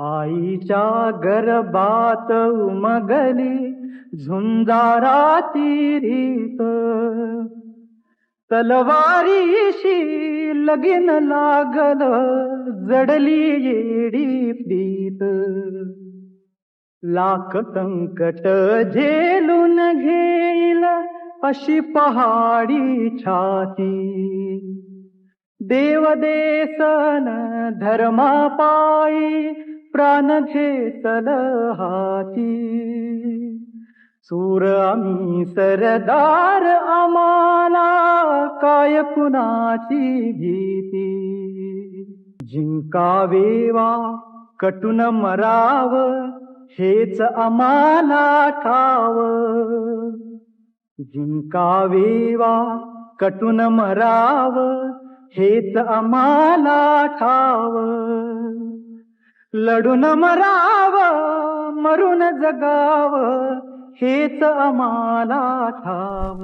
आईच्या गर्भात उमगली झुंजाराची रीत, तलवारीशी लगीन लागल जडली येडी प्रीत. लाख संकट झेलून घेईल अशी पहाडी छाती, देव देसन धर्मा पायी प्राण घेतल हाती. सूर आम्ही सरदार आम्हाला काय कुणाची भीती. जिंकावेवा कटून मराव हेच आम्हाला ठाव. जिंकावेवा कटून मराव हेच आम्हाला ठाव. लढून मराव मरून जगाव हेच आम्हाला ठाव.